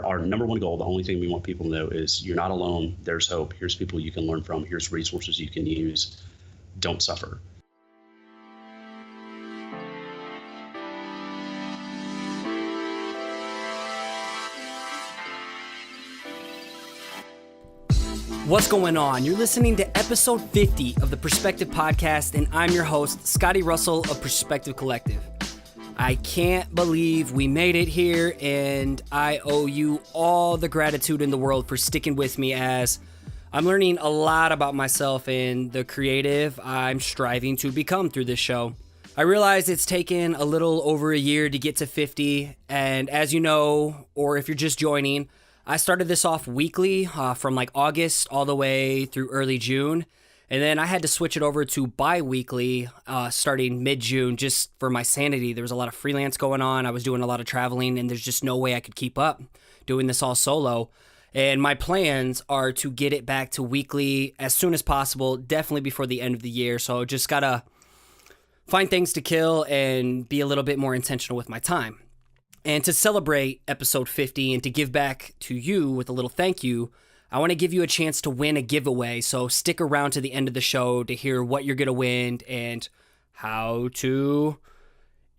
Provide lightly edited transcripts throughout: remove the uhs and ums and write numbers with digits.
Our number one goal, the only thing we want people to know is you're not alone. There's hope. Here's people you can learn from. Here's resources you can use. Don't suffer. What's going on? You're listening to episode 50 of the Perspective Podcast, and I'm your host, Scotty.D.Russell of Perspective Collective. I can't believe we made it here, and I owe you all the gratitude in the world for sticking with me as I'm learning a lot about myself and the creative I'm striving to become through this show. I realize it's taken a little over a year to get to 50, and as you know, or if you're just joining, I started this off weekly from like August all the way through early June. And then I had to switch it over to bi-weekly starting mid-June just for my sanity. There was a lot of freelance going on. I was doing a lot of traveling, and there's just no way I could keep up doing this all solo. And my plans are to get it back to weekly as soon as possible, definitely before the end of the year. So just got to find things to kill and be a little bit more intentional with my time. And to celebrate episode 50 and to give back to you with a little thank you, I want to give you a chance to win a giveaway. So stick around to the end of the show to hear what you're going to win and how to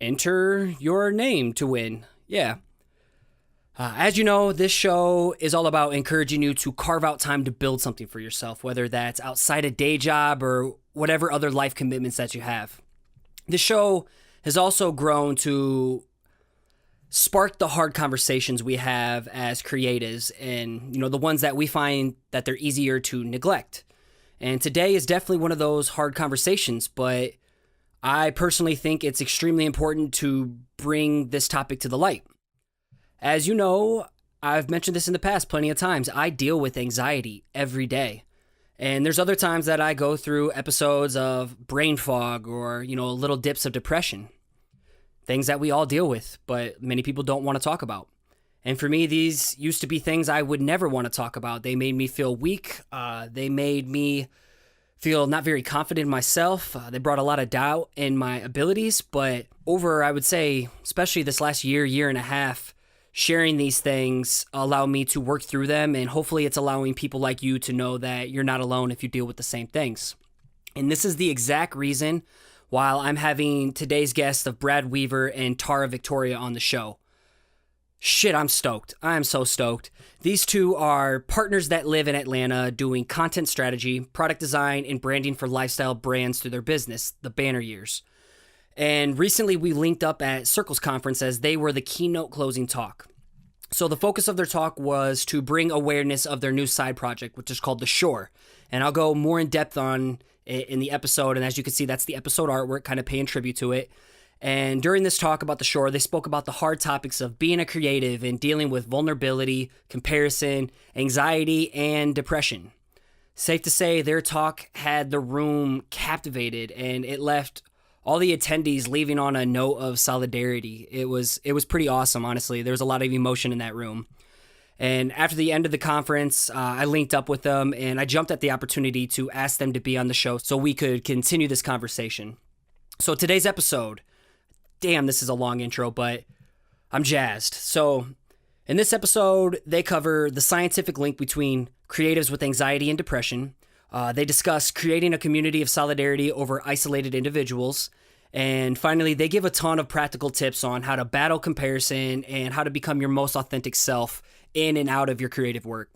enter your name to win. Yeah. As you know, this show is all about encouraging you to carve out time to build something for yourself, whether that's outside a day job or whatever other life commitments that you have. This show has also grown to spark the hard conversations we have as creatives, and the ones that we find that they're easier to neglect. And today is definitely one of those hard conversations, but I personally think it's extremely important to bring this topic to the light. As you know, I've mentioned this in the past plenty of times. I deal with anxiety every day. And there's other times that I go through episodes of brain fog or, little dips of depression. Things that we all deal with, but many people don't want to talk about. And for me, these used to be things I would never want to talk about. They made me feel weak. They made me feel not very confident in myself. They brought a lot of doubt in my abilities. But over, I would say, especially this last year and a half, sharing these things allow me to work through them. And hopefully it's allowing people like you to know that you're not alone if you deal with the same things. And this is the exact reason while I'm having today's guest of Brad Weaver and Tara Victoria on the show. Shit, I'm stoked. I'm so stoked. These two are partners that live in Atlanta doing content strategy, product design, and branding for lifestyle brands through their business, the Banner Years. And recently we linked up at Circles Conference as they were the keynote closing talk. So the focus of their talk was to bring awareness of their new side project, which is called The Shore. And I'll go more in depth on in the episode, and as you can see, that's the episode artwork, kind of paying tribute to it. And during this talk about The Shore, they spoke about the hard topics of being a creative and dealing with vulnerability, comparison, anxiety, and depression. Safe to say, their talk had the room captivated, and it left all the attendees leaving on a note of solidarity. It was pretty awesome, honestly. There was a lot of emotion in that room. And after the end of the conference, I linked up with them, and I jumped at the opportunity to ask them to be on the show so we could continue this conversation. So today's episode, damn, this is a long intro, but I'm jazzed. So in this episode, they cover the scientific link between creatives with anxiety and depression. They discuss creating a community of solidarity over isolated individuals. And finally, they give a ton of practical tips on how to battle comparison and how to become your most authentic self in and out of your creative work.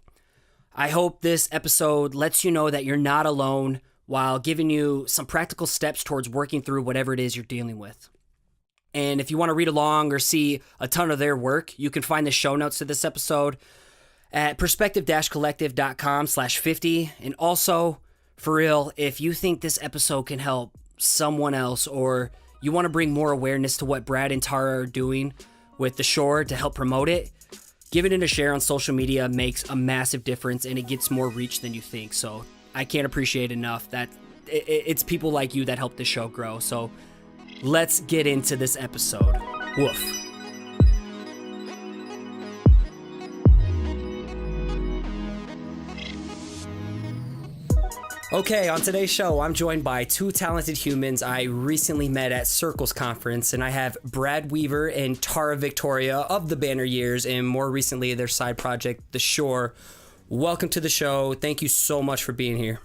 I hope this episode lets you know that you're not alone while giving you some practical steps towards working through whatever it is you're dealing with. And if you want to read along or see a ton of their work, you can find the show notes to this episode at perspective-collective.com/50. And also, for real, if you think this episode can help someone else or you want to bring more awareness to what Brad and Tara are doing with The Shore to help promote it, giving it a share on social media makes a massive difference, and it gets more reach than you think. So I can't appreciate enough that it's people like you that help this show grow. So let's get into this episode. Woof. Okay, on today's show, I'm joined by two talented humans I recently met at Circles Conference, and I have Brad Weaver and Tara Victoria of the Banner Years, and more recently their side project, The Shore. Welcome to the show. Thank you so much for being here.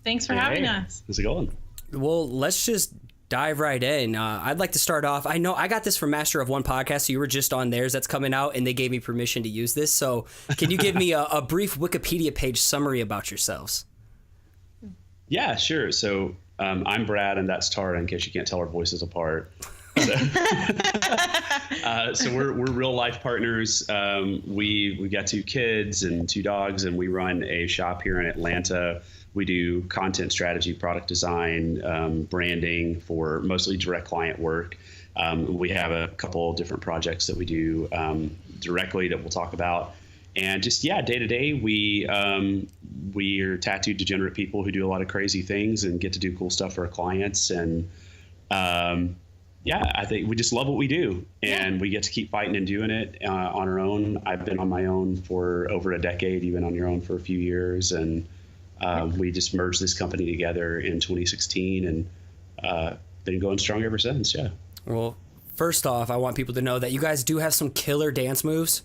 Thanks for having us. How's it going? Well, let's just dive right in. I'd like to start off. I know I got this from Master of One podcast, so you were just on theirs that's coming out, and they gave me permission to use this. So can you give me a brief Wikipedia page summary about yourselves? Yeah, sure. So I'm Brad, and that's Tara, in case you can't tell our voices apart. So we're real life partners. We got 2 kids and 2 dogs, and we run a shop here in Atlanta. We do content strategy, product design, branding for mostly direct client work. We have a couple different projects that we do directly that we'll talk about. And just, day to day, we are tattooed degenerate people who do a lot of crazy things and get to do cool stuff for our clients. And I think we just love what we do, and we get to keep fighting and doing it on our own. I've been on my own for over a decade. You've been on your own for a few years, and we just merged this company together in 2016, and been going strong ever since. Yeah. Well, first off, I want people to know that you guys do have some killer dance moves.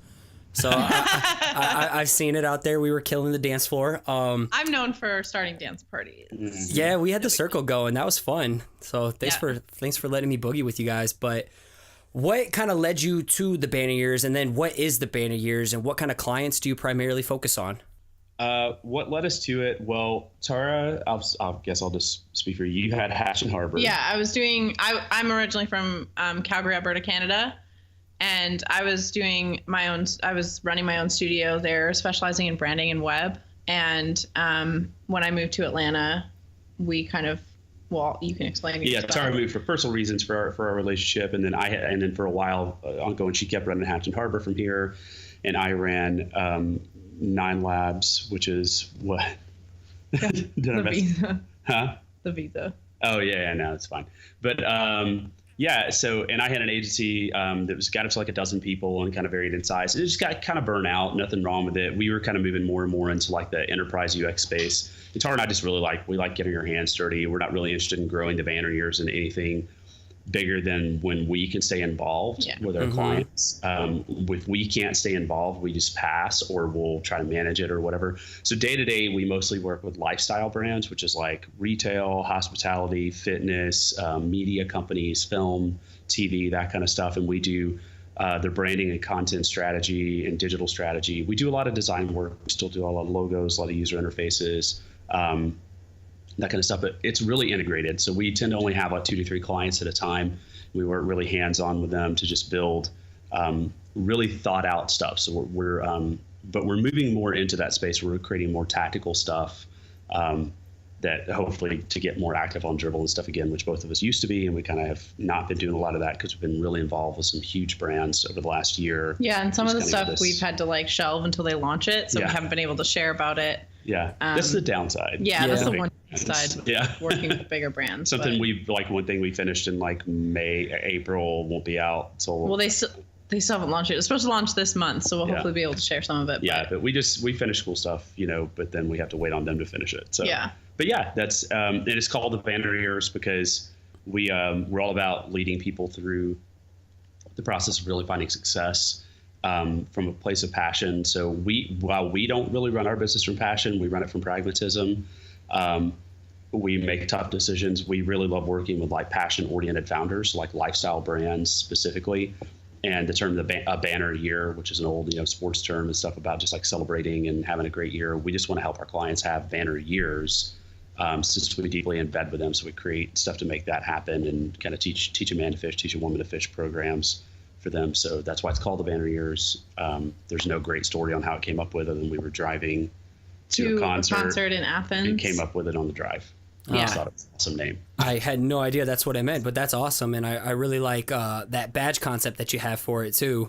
So I've seen it out there. We were killing the dance floor. I'm known for starting dance parties. Yeah, we had the circle going. That was fun. So thanks for letting me boogie with you guys. But what kind of led you to the Banner Years, and then what is the Banner Years, and what kind of clients do you primarily focus on? What led us to it? Well, Tara, I guess I'll just speak for you. You had Hatch and Harbor. Yeah, I'm originally from Calgary, Alberta, Canada. And I was running my own studio there, specializing in branding and web. And when I moved to Atlanta, we kind of, you can explain. Yeah, Tara moved for personal reasons for our relationship, and then for a while ongoing, she kept running Hatch and Harbor from here, and I ran 9 Labs, which is what? The visa. Huh? The visa. Oh yeah, no, it's fine. But and I had an agency that got up to like a dozen people and kind of varied in size. It just got kind of burnt out. Nothing wrong with it. We were kind of moving more and more into like the enterprise UX space. And Tara and I just really like getting our hands dirty. We're not really interested in growing the Banner Years into anything bigger than when we can stay involved with our clients. If we can't stay involved, we just pass, or we'll try to manage it or whatever. So day to day, we mostly work with lifestyle brands, which is like retail, hospitality, fitness, media companies, film, TV, that kind of stuff. And we do their branding and content strategy and digital strategy. We do a lot of design work. We still do a lot of logos, a lot of user interfaces, that kind of stuff, but it's really integrated. So we tend to only have like 2 to 3 clients at a time. We weren't really hands-on with them to just build really thought out stuff. So we're moving more into that space where we're creating more tactical stuff that hopefully to get more active on Dribbble and stuff again, which both of us used to be. And we kind of have not been doing a lot of that because we've been really involved with some huge brands over the last year. Yeah. And some of the stuff we've had to like shelve until they launch it. So we haven't been able to share about it. Yeah, that's the downside. Yeah, that's the one side. Working with bigger brands. One thing we finished in like April won't be out till. Well, they still haven't launched it. It's supposed to launch this month, so we'll hopefully be able to share some of it. Yeah, but we finish cool stuff, but then we have to wait on them to finish it. So but that's and it's called the Banner Years because we're all about leading people through the process of really finding success. From a place of passion. So while we don't really run our business from passion, we run it from pragmatism. We make tough decisions. We really love working with like passion-oriented founders, like lifestyle brands specifically. And the term a banner year, which is an old sports term and stuff about just like celebrating and having a great year. We just want to help our clients have banner years since we deeply embed with them. So we create stuff to make that happen and kind of teach a man to fish, teach a woman to fish programs for them. So that's why it's called the Banner Years. There's no great story on how it came up with, other than we were driving to a concert in Athens and came up with it on the drive. I just thought it was an awesome name. I had no idea that's what it meant, but that's awesome. And I really like that badge concept that you have for it too.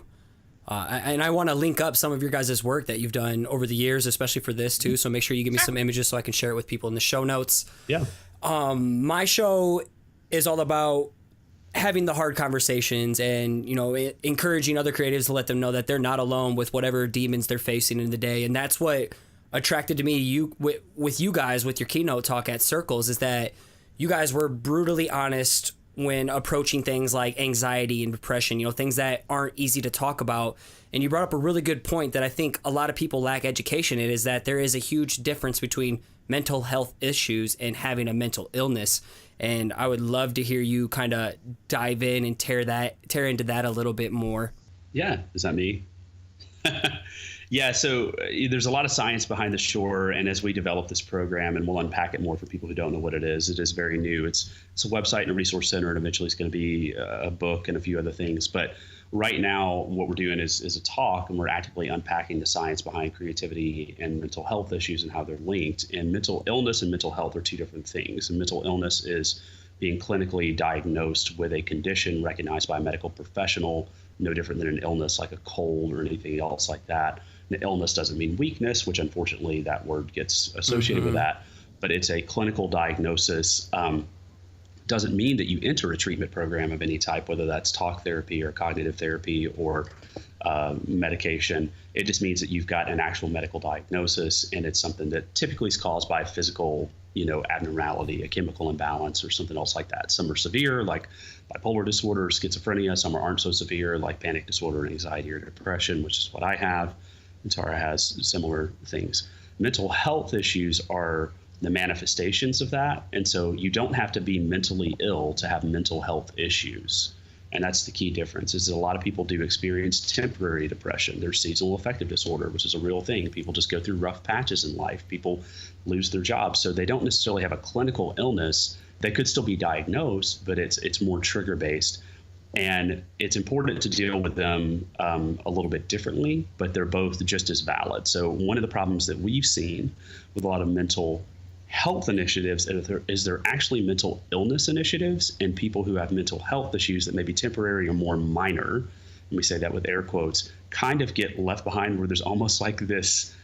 And I want to link up some of your guys' work that you've done over the years, especially for this too. So make sure you give me some images so I can share it with people in the show notes. Yeah. My show is all about having the hard conversations and, encouraging other creatives to let them know that they're not alone with whatever demons they're facing in the day. And that's what attracted to me with you guys with your keynote talk at Circles is that you guys were brutally honest when approaching things like anxiety and depression, you know, things that aren't easy to talk about. And you brought up a really good point that I think a lot of people lack education in, is that there is a huge difference between mental health issues and having a mental illness. And I would love to hear you kind of dive in and tear into that a little bit more. Yeah. Is that me? Yeah. So there's a lot of science behind the SHORE. And as we develop this program, and we'll unpack it more for people who don't know what it is very new. It's a website and a resource center, and eventually it's going to be a book and a few other things. But right now, what we're doing is a talk, and we're actively unpacking the science behind creativity and mental health issues and how they're linked. And mental illness and mental health are two different things. And mental illness is being clinically diagnosed with a condition recognized by a medical professional, no different than an illness like a cold or anything else like that. And illness doesn't mean weakness, which unfortunately that word gets associated with that, but it's a clinical diagnosis. Doesn't mean that you enter a treatment program of any type, whether that's talk therapy or cognitive therapy or medication. It just means that you've got an actual medical diagnosis, and it's something that typically is caused by a physical, abnormality, a chemical imbalance or something else like that. Some are severe, like bipolar disorder or schizophrenia. Some aren't so severe, like panic disorder and anxiety or depression, which is what I have. And Tara has similar things. Mental health issues are the manifestations of that. And so you don't have to be mentally ill to have mental health issues. And that's the key difference, is that a lot of people do experience temporary depression. There's seasonal affective disorder, which is a real thing. People just go through rough patches in life. People lose their jobs. So they don't necessarily have a clinical illness. They could still be diagnosed, but it's more trigger based. And it's important to deal with them a little bit differently, but they're both just as valid. So one of the problems that we've seen with a lot of mental health initiatives is they're actually mental illness initiatives, and people who have mental health issues that may be temporary or more minor, and we say that with air quotes, kind of get left behind, where there's almost like this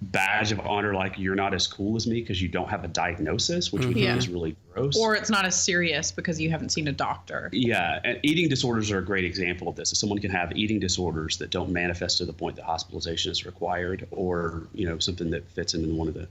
badge of honor, like you're not as cool as me because you don't have a diagnosis, which we think is really gross. Or it's not as serious because you haven't seen a doctor. Yeah, and eating disorders are a great example of this. If someone can have eating disorders that don't manifest to the point that hospitalization is required, or something that fits into one of the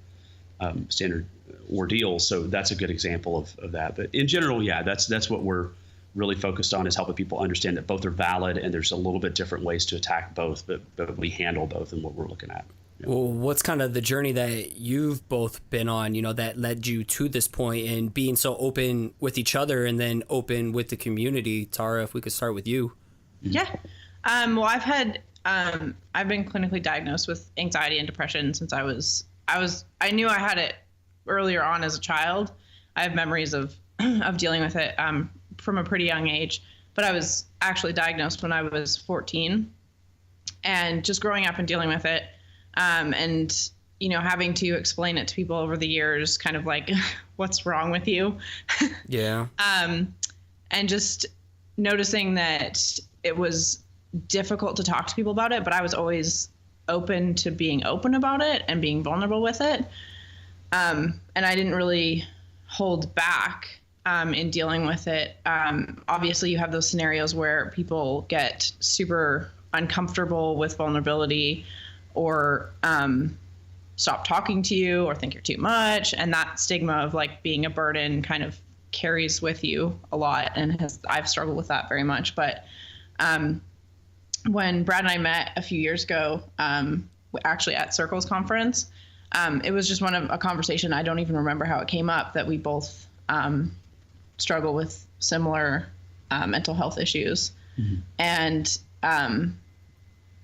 standard ordeals. So that's a good example of that. But in general, yeah, that's what we're really focused on, is helping people understand that both are valid, and there's a little bit different ways to attack both, but we handle both in what we're looking at. Yeah. Well, what's kind of the journey that you've both been on, that led you to this point, and being so open with each other and then open with the community? Tara, if we could start with you. Yeah. Well, I've been clinically diagnosed with anxiety and depression since I knew I had it earlier on as a child. I have memories of dealing with it from a pretty young age, but I was actually diagnosed when I was 14, and just growing up and dealing with it, and having to explain it to people over the years, kind of like, what's wrong with you? Yeah. And just noticing that it was difficult to talk to people about it, but I was always open to being open about it and being vulnerable with it. And I didn't really hold back in dealing with it. Obviously, you have those scenarios where people get super uncomfortable with vulnerability, or stop talking to you, or think you're too much. And that stigma of like being a burden kind of carries with you a lot. And I've struggled with that very much. But when Brad and I met a few years ago, actually at Circles conference, it was just a conversation. I don't even remember how it came up, that we both struggle with similar mental health issues. Mm-hmm. And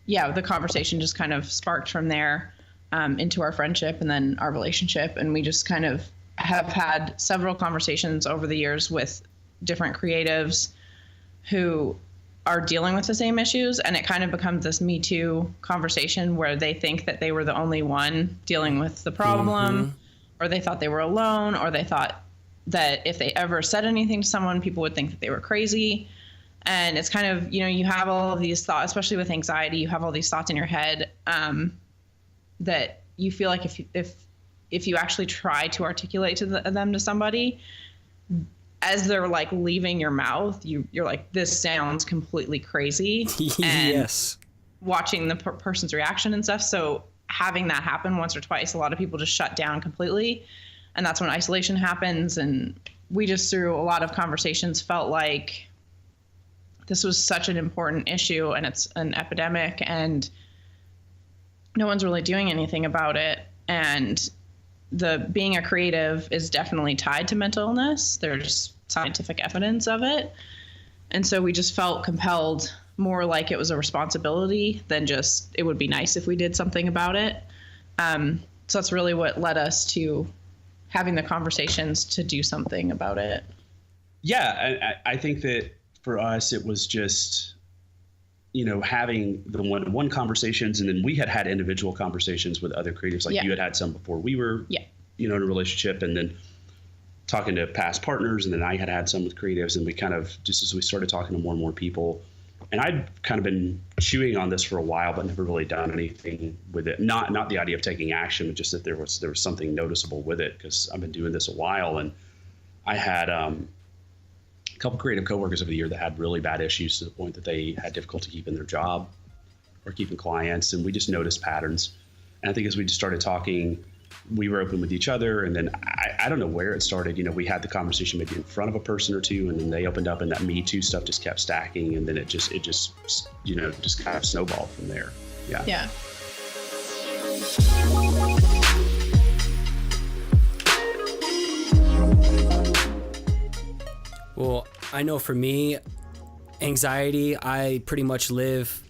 the conversation just kind of sparked from there into our friendship and then our relationship. And we just kind of have had several conversations over the years with different creatives who are dealing with the same issues, and it kind of becomes this Me Too conversation where they think that they were the only one dealing with the problem, or they thought they were alone, or they thought that if they ever said anything to someone, people would think that they were crazy. And it's kind of, you have all of these thoughts, especially with anxiety, you have all these thoughts in your head that you feel like if you actually try to articulate them to somebody, as they're like leaving your mouth, you're like, this sounds completely crazy. And yes. Watching the person's reaction and stuff. So having that happen once or twice, a lot of people just shut down completely. And that's when isolation happens. And we just, through a lot of conversations, felt like this was such an important issue and it's an epidemic and no one's really doing anything about it. And being a creative is definitely tied to mental illness. There's scientific evidence of it. And so we just felt compelled, more like it was a responsibility than just it would be nice if we did something about it. So that's really what led us to having the conversations to do something about it. Yeah, I think that for us, it was just, having the one-on-one conversations, and then we had individual conversations with other creatives. Like you had some before we were, in a relationship, and then talking to past partners, and then I had some with creatives, and we kind of, just as we started talking to more and more people, and I'd kind of been chewing on this for a while, but never really done anything with it. Not the idea of taking action, but just that there was something noticeable with it, because I've been doing this a while, and I had a couple creative coworkers over the year that had really bad issues to the point that they had difficulty keeping their job or keeping clients, and we just noticed patterns. And I think as we just started talking, we were open with each other, and then I don't know where it started. We had the conversation maybe in front of a person or two, and then they opened up, and that Me Too stuff just kept stacking, and then it just kind of snowballed from there. Yeah. Well, I know for me, anxiety, I pretty much live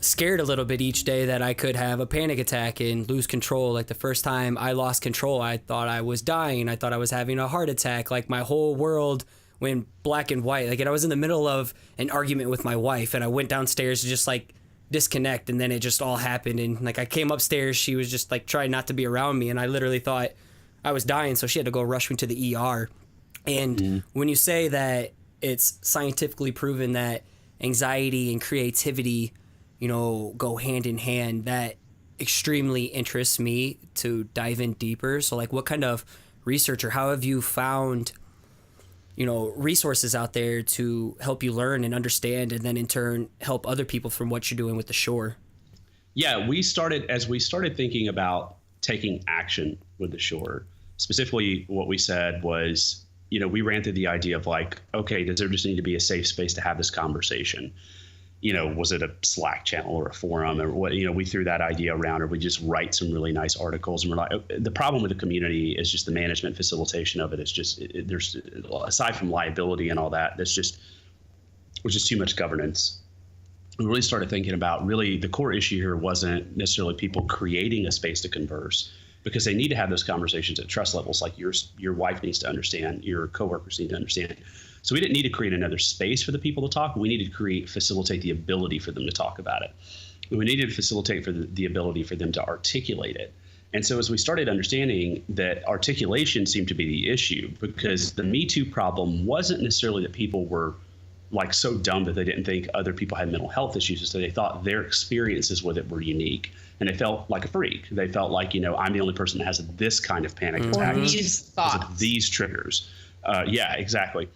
scared a little bit each day that I could have a panic attack and lose control. Like the first time I lost control, I thought I was dying. I thought I was having a heart attack. Like my whole world went black and white. Like I was in the middle of an argument with my wife, and I went downstairs to just like disconnect, and then it just all happened. And like I came upstairs, she was just like trying not to be around me, and I literally thought I was dying, so she had to go rush me to the ER. And when you say that it's scientifically proven that anxiety and creativity, go hand in hand, that extremely interests me to dive in deeper. So like what kind of research, or how have you found, resources out there to help you learn and understand, and then in turn help other people from what you're doing with the shore? Yeah, as we started thinking about taking action with the shore, specifically what we said was, we ran through the idea of like, okay, does there just need to be a safe space to have this conversation? Was it a Slack channel or a forum or what? We threw that idea around, or we just write some really nice articles. And we're like, the problem with the community is just the management facilitation of it. It's just, there's, aside from liability and all that, there's just too much governance. We really started thinking about really the core issue here wasn't necessarily people creating a space to converse, because they need to have those conversations at trust levels. Like your wife needs to understand, your coworkers need to understand. So we didn't need to create another space for the people to talk. We needed to facilitate the ability for them to talk about it. We needed to facilitate for the ability for them to articulate it. And so as we started understanding that articulation seemed to be the issue, because the Me Too problem wasn't necessarily that people were like so dumb that they didn't think other people had mental health issues, so they thought their experiences with it were unique, and they felt like a freak. They felt like, I'm the only person that has this kind of panic attack. These thoughts. These triggers. Yeah, exactly.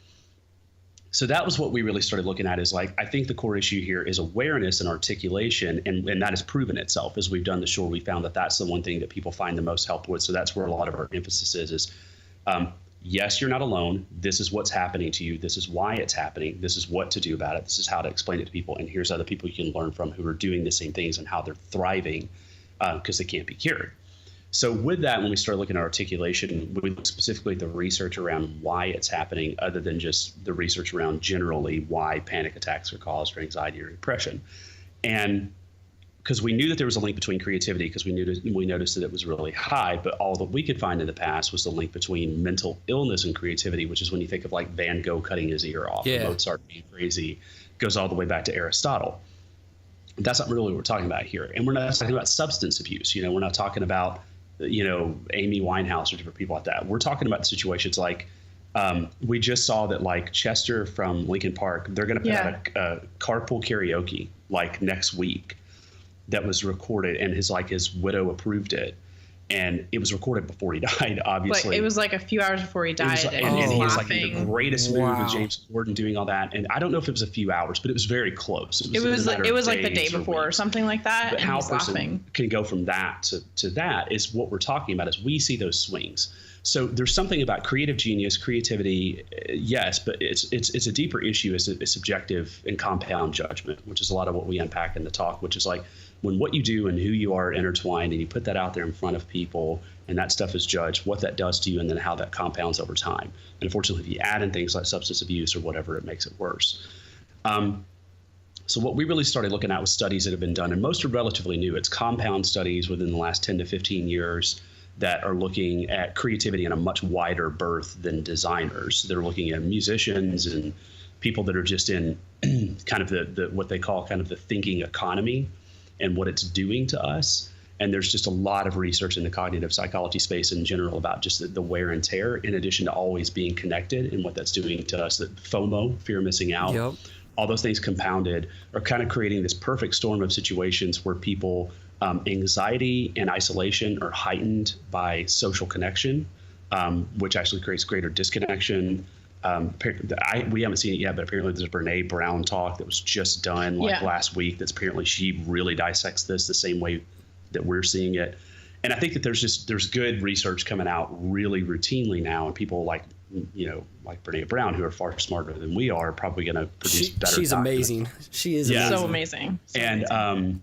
So that was what we really started looking at, is like, I think the core issue here is awareness and articulation, and that has proven itself. As we've done the shore, we found that that's the one thing that people find the most help with. So that's where a lot of our emphasis is yes, you're not alone. This is what's happening to you. This is why it's happening. This is what to do about it. This is how to explain it to people. And here's other people you can learn from who are doing the same things and how they're thriving, because they can't be cured. So with that, when we started looking at articulation, we looked specifically at the research around why it's happening, other than just the research around generally why panic attacks are caused, or anxiety or depression. And because we knew that there was a link between creativity, because we noticed that it was really high, but all that we could find in the past was the link between mental illness and creativity, which is when you think of like Van Gogh cutting his ear off, or Mozart being crazy, goes all the way back to Aristotle. That's not really what we're talking about here. And we're not talking about substance abuse. We're not talking about, Amy Winehouse or different people like that. We're talking about situations like, we just saw that like Chester from Linkin Park, they're going to put out a carpool karaoke like next week that was recorded, and his widow approved it. And it was recorded before he died, obviously. Like, it was like a few hours before he died. And he was like in the greatest mood with Wow. James Corden doing all that. And I don't know if it was a few hours, but it was very close. It was like the day before or something like that. But and how he's a person laughing. can go from that to that is what we're talking about, is we see those swings. So there's something about creative genius, creativity, yes, but it's a deeper issue. It's a subjective and compound judgment, which is a lot of what we unpack in the talk, which is like when what you do and who you are intertwined and you put that out there in front of people and that stuff is judged, what that does to you and then how that compounds over time. And unfortunately, if you add in things like substance abuse or whatever, it makes it worse. So what we really started looking at was studies that have been done, and most are relatively new. It's compound studies within the last 10 to 15 years that are looking at creativity in a much wider berth than designers. They're looking at musicians and people that are just in kind of the what they call kind of the thinking economy and what it's doing to us. And there's just a lot of research in the cognitive psychology space in general about just the wear and tear, in addition to always being connected and what that's doing to us. That FOMO, fear of missing out, Yep. all those things compounded are kind of creating this perfect storm of situations where people anxiety and isolation are heightened by social connection, which actually creates greater disconnection. We haven't seen it yet, but apparently there's a Brene Brown talk that was just done last week. That's apparently she really dissects this the same way that we're seeing it. And I think that there's good research coming out really routinely now, and people like Brene Brown, who are far smarter than we are probably going to produce better. She's amazing. She is amazing. So amazing.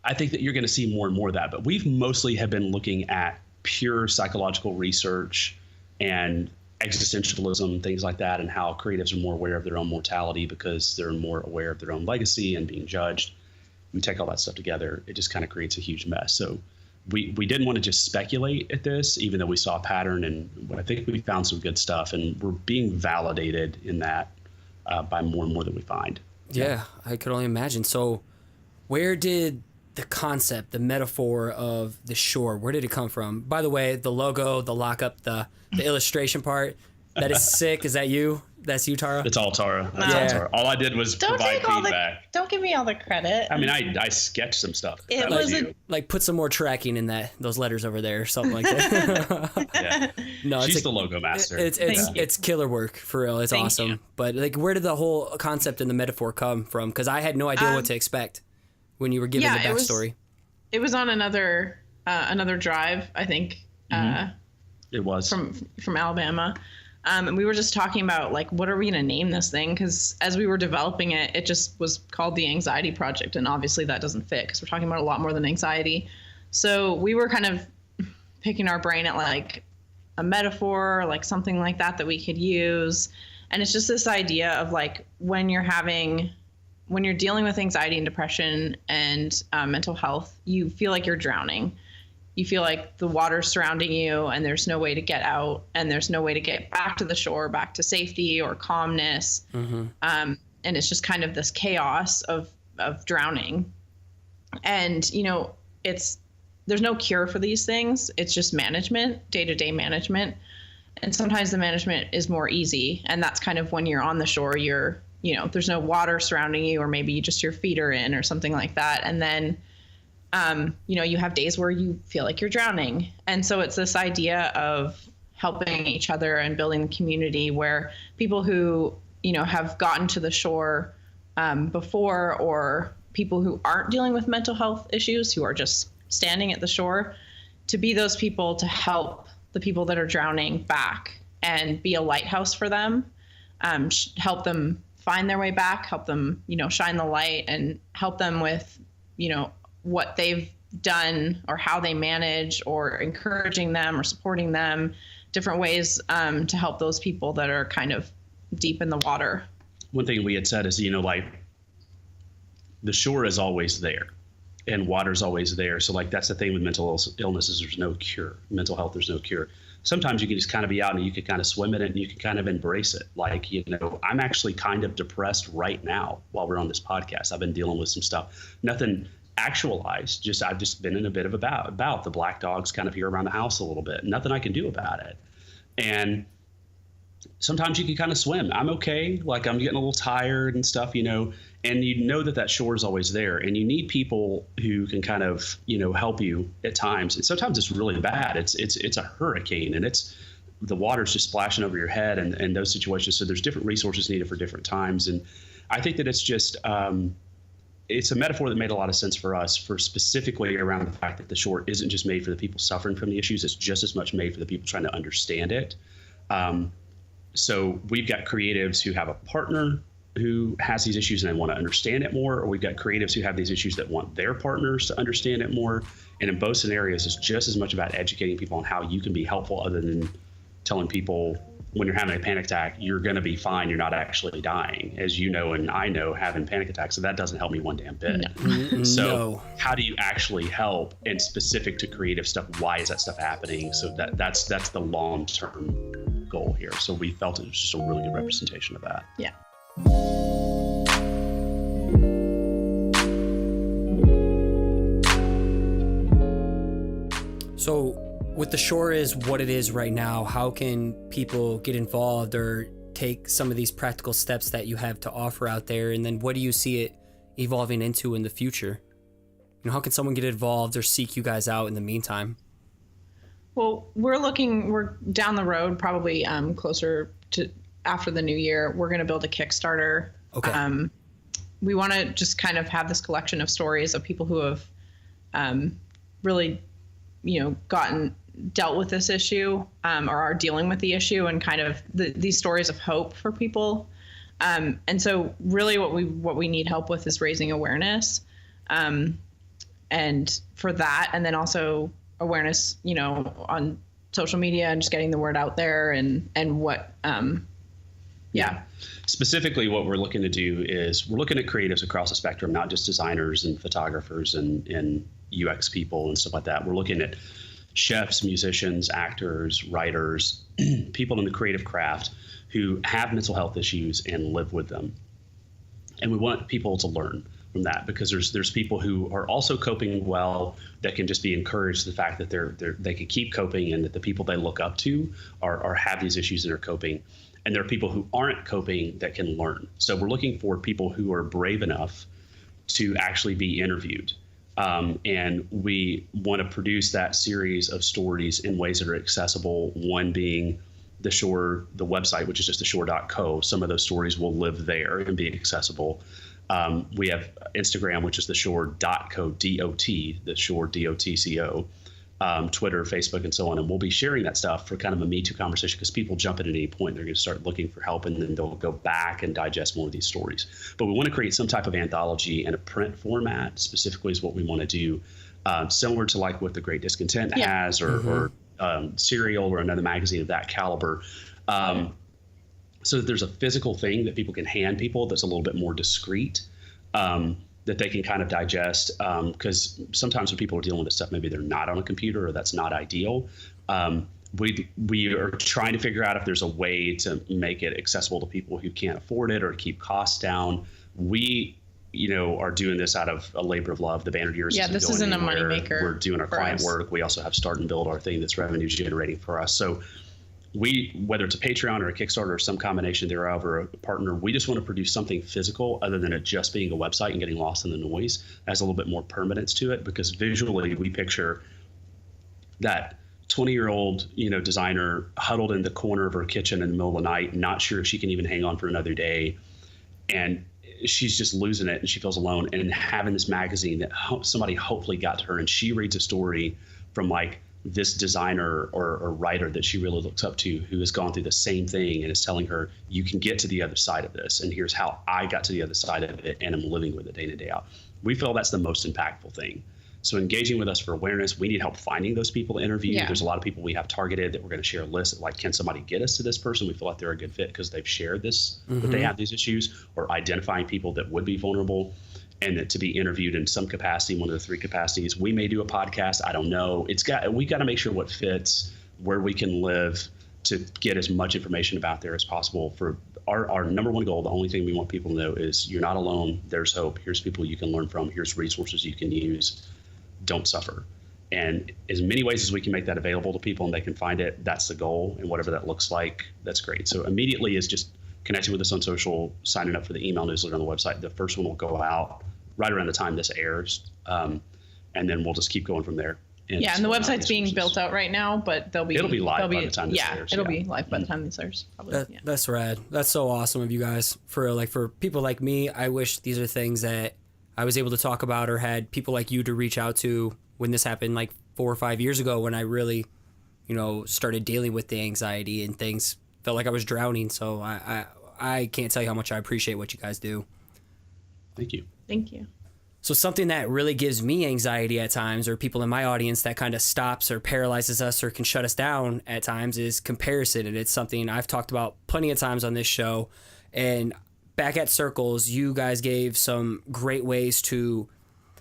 I think that you're going to see more and more of that, but we've mostly have been looking at pure psychological research and existentialism, things like that, and how creatives are more aware of their own mortality because they're more aware of their own legacy and being judged. We take all that stuff together, it just kind of creates a huge mess. So we didn't want to just speculate at this, even though we saw a pattern, and I think we found some good stuff, and we're being validated in that by more and more that we find. Yeah, I could only imagine. So where did the concept, the metaphor of the shore, where did it come from? By the way, the logo, the lockup, the illustration part, that is sick. Is that you? That's you, Tara? It's all Tara. That's Yeah. all Tara. All I did was provide feedback. Don't give me all the credit. I mean, I sketched some stuff. It was Like put some more tracking in those letters over there or something like that. Yeah. No, She's the logo master. It's killer work for real. It's Thank awesome. you. But like, where did the whole concept and the metaphor come from? Because I had no idea what to expect when you were giving the backstory. It was on another drive, I think. It was from Alabama. And we were just talking about, like, what are we going to name this thing? Because as we were developing it, it just was called the Anxiety Project. And obviously that doesn't fit because we're talking about a lot more than anxiety. So we were kind of picking our brain at, like, a metaphor, like something like that we could use. And it's just this idea of, like, when you're dealing with anxiety and depression and mental health, you feel like you're drowning. You feel like the water's surrounding you and there's no way to get out and there's no way to get back to the shore, back to safety or calmness. Mm-hmm. And it's just kind of this chaos of drowning. And, there's no cure for these things. It's just management, day-to-day management. And sometimes the management is more easy. And that's kind of when you're on the shore, there's no water surrounding you, or maybe just your feet are in or something like that. And then, you have days where you feel like you're drowning. And so it's this idea of helping each other and building the community where people who, have gotten to the shore before, or people who aren't dealing with mental health issues, who are just standing at the shore, to be those people to help the people that are drowning back and be a lighthouse for them, help them find their way back, help them, shine the light, and help them with, what they've done or how they manage, or encouraging them or supporting them, different ways to help those people that are kind of deep in the water. One thing we had said is, like, the shore is always there and water's always there. So, like, that's the thing with mental illnesses. There's no cure. Mental health, there's no cure. Sometimes you can just kind of be out and you can kind of swim in it and you can kind of embrace it. Like, I'm actually kind of depressed right now while we're on this podcast. I've been dealing with some stuff. Nothing actualized. I've just been in a bit of a bout. The black dog's kind of here around the house a little bit. Nothing I can do about it. And sometimes you can kind of swim. I'm okay. Like, I'm getting a little tired and stuff, And you know that shore is always there, and you need people who can kind of, help you at times. And sometimes it's really bad. It's a hurricane, and the water's just splashing over your head, and those situations. So there's different resources needed for different times. And I think that it's just, it's a metaphor that made a lot of sense for us, for specifically around the fact that the shore isn't just made for the people suffering from the issues. It's just as much made for the people trying to understand it. So we've got creatives who have a partner who has these issues and they want to understand it more, or we've got creatives who have these issues that want their partners to understand it more. And in both scenarios, it's just as much about educating people on how you can be helpful, other than telling people when you're having a panic attack, you're going to be fine. You're not actually dying, as you know, and I know, having panic attacks. So that doesn't help me one damn bit. No. So how do you actually help? And specific to creative stuff, why is that stuff happening? So that's the long-term goal here. So we felt it was just a really good representation of that. Yeah. So with the shore is what it is right now, how can people get involved or take some of these practical steps that you have to offer out there? And then what do you see it evolving into in the future? How can someone get involved or seek you guys out in the meantime? Well, we're down the road, probably closer to after the new year. We're going to build a Kickstarter. Okay. We want to just kind of have this collection of stories of people who have really, dealt with this issue or are dealing with the issue, and kind of these stories of hope for people. And so really what we need help with is raising awareness. And for that, and then also awareness, on social media and just getting the word out there and what, yeah. Specifically, what we're looking to do is we're looking at creatives across the spectrum, not just designers and photographers and UX people and stuff like that. We're looking at chefs, musicians, actors, writers, people in the creative craft who have mental health issues and live with them. And we want people to learn from that, because there's people who are also coping well that can just be encouraged the fact that they can keep coping, and that the people they look up to are have these issues and are coping. And there are people who aren't coping that can learn. So we're looking for people who are brave enough to actually be interviewed. And we want to produce that series of stories in ways that are accessible. One being the Shore, the website, which is just theshore.co. Some of those stories will live there and be accessible. We have Instagram, which is theshore.co, D-O-T, the Shore, D-O-T-C-O. Twitter, Facebook, and so on. And we'll be sharing that stuff for kind of a Me Too conversation, because people jump in at any point. They're going to start looking for help, and then they'll go back and digest more of these stories. But we want to create some type of anthology in a print format, specifically, is what we want to do, similar to like what The Great Discontent has, or Serial, or another magazine of that caliber. So that there's a physical thing that people can hand people that's a little bit more discreet, that they can kind of digest, because sometimes when people are dealing with this stuff, maybe they're not on a computer, or that's not ideal. We are trying to figure out if there's a way to make it accessible to people who can't afford it or keep costs down. We, are doing this out of a labor of love. The banner years. Yeah, this isn't a moneymaker. We're doing our client work. We also have Start and Build, our thing that's revenue generating for us. So whether it's a Patreon or a Kickstarter or some combination thereof, or a partner, we just want to produce something physical, other than it just being a website and getting lost in the noise. It has a little bit more permanence to it, because visually we picture that 20-year-old, designer huddled in the corner of her kitchen in the middle of the night, not sure if she can even hang on for another day. And she's just losing it, and she feels alone. And having this magazine that somebody hopefully got to her, and she reads a story from like this designer or writer that she really looks up to, who has gone through the same thing and is telling her, you can get to the other side of this, and here's how I got to the other side of it, and I'm living with it day in and day out. We feel that's the most impactful thing. So engaging with us for awareness, we need help finding those people to interview. Yeah. There's a lot of people we have targeted that we're going to share a list of, like, can somebody get us to this person? We feel like they're a good fit because they've shared this, that they have these issues, or identifying people that would be vulnerable and that to be interviewed in some capacity, one of the three capacities. We may do a podcast. I don't know. We got to make sure what fits, where we can live, to get as much information about there as possible. For our number one goal, the only thing we want people to know is you're not alone. There's hope. Here's people you can learn from. Here's resources you can use. Don't suffer. And as many ways as we can make that available to people and they can find it, that's the goal. And whatever that looks like, that's great. So immediately is just connecting with us on social, signing up for the email newsletter on the website. The first one will go out right around the time this airs. And then we'll just keep going from there. And the website's being built out right now, but it'll be live by the time this airs. It'll be live by the time this airs. Probably. That's rad. That's so awesome of you guys. For people like me, I wish these are things that I was able to talk about or had people like you to reach out to when this happened like 4 or 5 years ago, when I really, started dealing with the anxiety and things. Felt like I was drowning. So I can't tell you how much I appreciate what you guys do. Thank you. Thank you. So something that really gives me anxiety at times, or people in my audience that kind of stops or paralyzes us or can shut us down at times, is comparison. And it's something I've talked about plenty of times on this show. And back at Circles, you guys gave some great ways to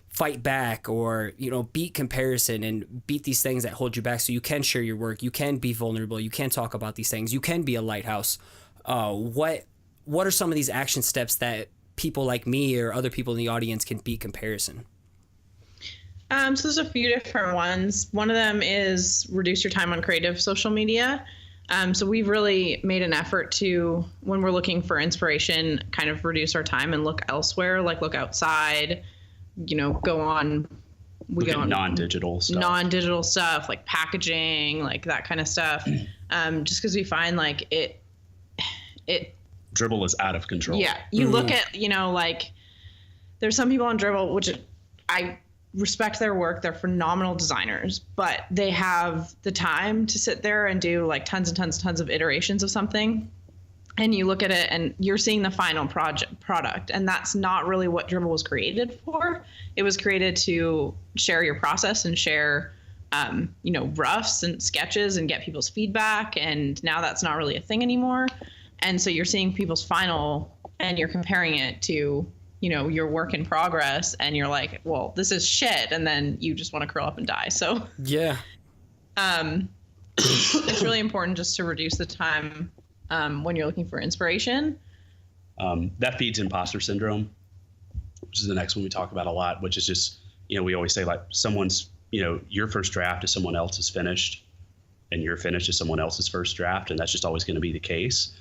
fight back or, beat comparison and beat these things that hold you back, so you can share your work, you can be vulnerable, you can talk about these things, you can be a lighthouse. What are some of these action steps that people like me or other people in the audience can beat comparison? So there's a few different ones. One of them is reduce your time on creative social media. So we've really made an effort to, when we're looking for inspiration, kind of reduce our time and look elsewhere, like look outside, go on non-digital stuff like packaging, like that kind of stuff. Just because we find like it Dribbble is out of control. Yeah. You look at, like there's some people on Dribbble, which I respect their work. They're phenomenal designers, but they have the time to sit there and do like tons and tons of iterations of something. And you look at it and you're seeing the final product. And that's not really what Dribbble was created for. It was created to share your process and share, roughs and sketches and get people's feedback. And now that's not really a thing anymore. And so you're seeing people's final and you're comparing it to, your work in progress, and you're like, well, this is shit. And then you just want to curl up and die. So yeah, it's really important just to reduce the time when you're looking for inspiration. That feeds imposter syndrome, which is the next one we talk about a lot, which is just, we always say like someone's, your first draft is someone else's finished, and your finish is someone else's first draft. And that's just always going to be the case.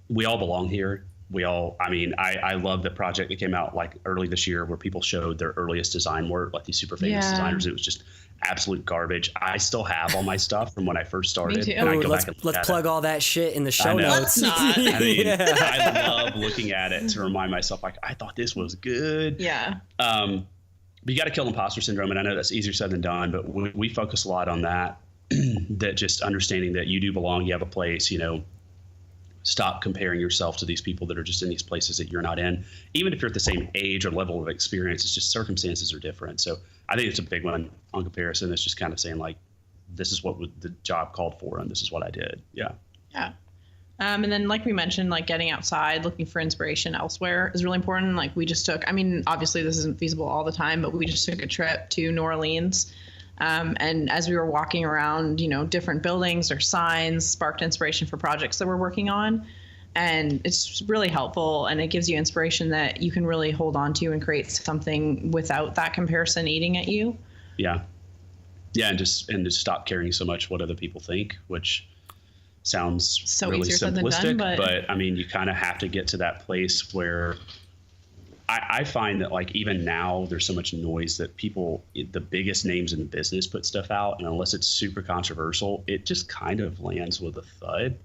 We all belong here. I love the project that came out like early this year where people showed their earliest design work, like these super famous designers. It was just absolute garbage. I still have all my stuff from when I first started. Me too. And Let's plug all that shit in the show notes. I love looking at it to remind myself, like, I thought this was good. Yeah. But you got to kill imposter syndrome. And I know that's easier said than done, but we focus a lot on that, that just understanding that you do belong, you have a place, stop comparing yourself to these people that are just in these places that you're not in. Even if you're at the same age or level of experience, it's just circumstances are different. So I think it's a big one on comparison. It's just kind of saying like, this is what the job called for, and this is what I did. Yeah. Yeah. And then like we mentioned, like getting outside, looking for inspiration elsewhere is really important. Like we just took, obviously this isn't feasible all the time, but we just took a trip to New Orleans. And as we were walking around, different buildings or signs, sparked inspiration for projects that we're working on. And it's really helpful, and it gives you inspiration that you can really hold on to and create something without that comparison eating at you. Yeah. Yeah. And just stop caring so much what other people think, which sounds so really simplistic, done, but you kind of have to get to that place where I find that like even now there's so much noise that people, the biggest names in the business put stuff out, and unless it's super controversial, it just kind of lands with a thud.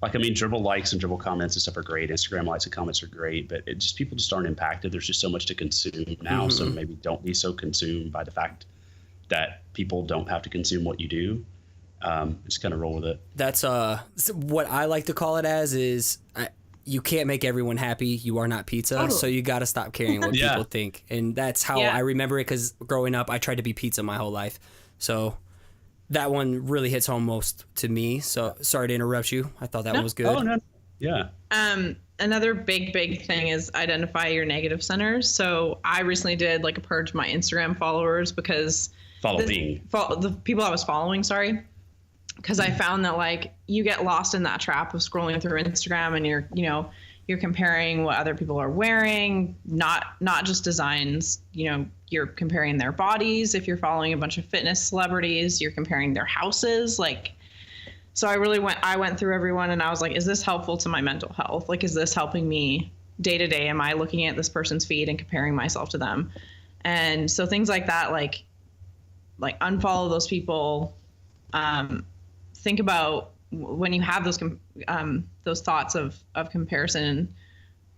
Like, Dribbble likes and Dribbble comments and stuff are great. Instagram likes and comments are great, but people just aren't impacted. There's just so much to consume now. So maybe don't be so consumed by the fact that people don't have to consume what you do. Just kind of roll with it. That's what I like to call it as is you can't make everyone happy. You are not pizza. So you got to stop caring what people think. And that's how I remember it, because growing up, I tried to be pizza my whole life. So that one really hits home most to me. So sorry to interrupt you. I thought that one was good. Oh, no. Yeah. Another big thing is identify your negative centers. So I recently did like a purge of my Instagram followers because the people I was following, because I found that like you get lost in that trap of scrolling through Instagram, and you're comparing what other people are wearing, not just designs. You're comparing their bodies. If you're following a bunch of fitness celebrities, you're comparing their houses. So I went through everyone and I was like, is this helpful to my mental health? Like, is this helping me day to day? Am I looking at this person's feed and comparing myself to them? And so things like that, like unfollow those people. Think about when you have those thoughts of comparison,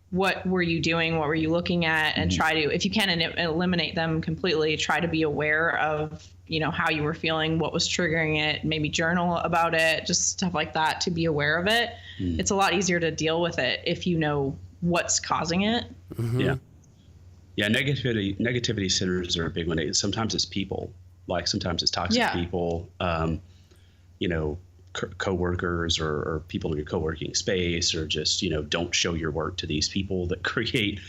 what were you doing? What were you looking at? And try to, if you can eliminate them completely, try to be aware of, how you were feeling, what was triggering it, maybe journal about it, just stuff like that to be aware of it. It's a lot easier to deal with it if you know what's causing it. Yeah. Yeah. Negativity centers are a big one. Sometimes it's people, like sometimes it's toxic people, co-workers or people in your co-working space, or just, don't show your work to these people that create,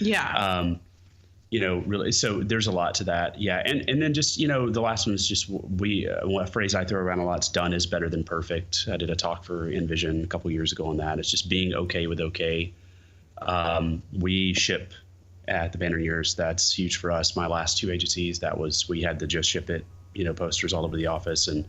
really. So there's a lot to that. Yeah. And then just, the last one is just a phrase I throw around a lot is done is better than perfect. I did a talk for Envision a couple years ago on that. It's just being okay with okay. We ship at the Banner Years. That's huge for us. My last 2 agencies, we had to just ship it, posters all over the office. And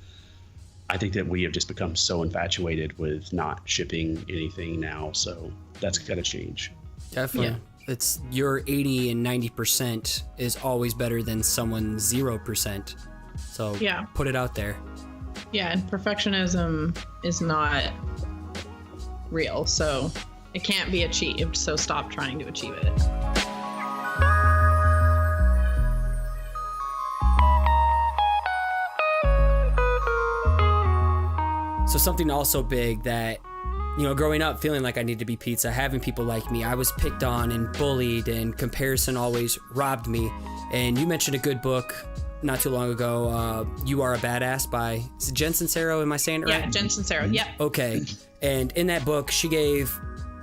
I think that we have just become so infatuated with not shipping anything now. So that's got to change. Definitely. Yeah. It's your 80 and 90% is always better than someone's 0%. So put it out there. Yeah. And perfectionism is not real. So it can't be achieved. So stop trying to achieve it. So something also big that, growing up feeling like I need to be pizza, having people like me, I was picked on and bullied, and comparison always robbed me. And you mentioned a good book not too long ago, You Are a Badass by Jen Sincero. Am I saying it right? Yeah, Jen Sincero. Yeah. Okay. And in that book, she gave,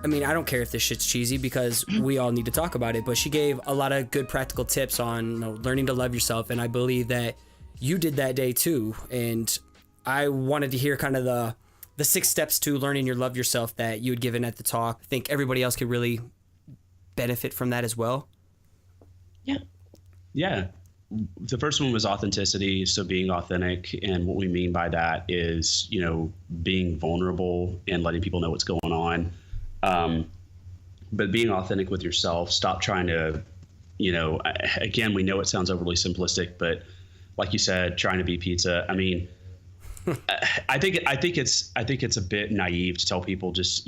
I don't care if this shit's cheesy because we all need to talk about it, but she gave a lot of good practical tips on learning to love yourself. And I believe that you did that day too. And I wanted to hear kind of the 6 steps to learning your love yourself that you had given at the talk. I think everybody else could really benefit from that as well. Yeah. Yeah. The first one was authenticity. So being authentic. And what we mean by that is, being vulnerable and letting people know what's going on. But being authentic with yourself, stop trying to, again, we know it sounds overly simplistic, but like you said, trying to be pizza. I think it's a bit naive to tell people just,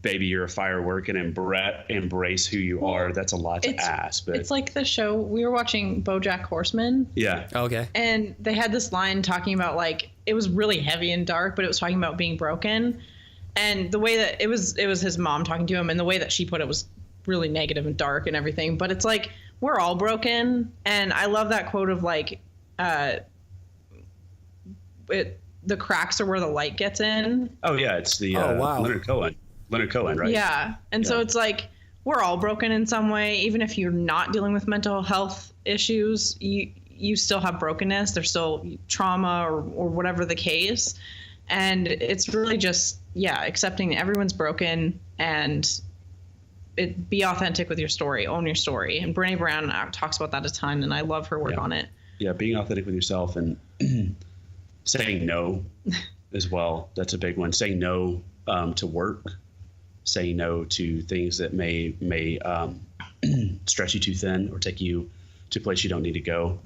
baby, you're a firework and embrace who you are. That's a lot to ask. But it's like the show we were watching, BoJack Horseman. Yeah. Okay. And they had this line talking about it was really heavy and dark, but it was talking about being broken. And the way that it was his mom talking to him, and the way that she put it was really negative and dark and everything. But it's like, we're all broken. And I love that quote of the cracks are where the light gets in. Oh yeah, it's the Leonard Cohen, right? Yeah. And so it's like, we're all broken in some way. Even if you're not dealing with mental health issues, you still have brokenness. There's still trauma or whatever the case. And it's really just accepting that everyone's broken, and be authentic with your story, own your story. And Brené Brown talks about that a ton, and I love her work on it. Yeah, being authentic with yourself and saying no as well. That's a big one. Saying no to work, saying no to things that may stretch you too thin or take you to a place you don't need to go.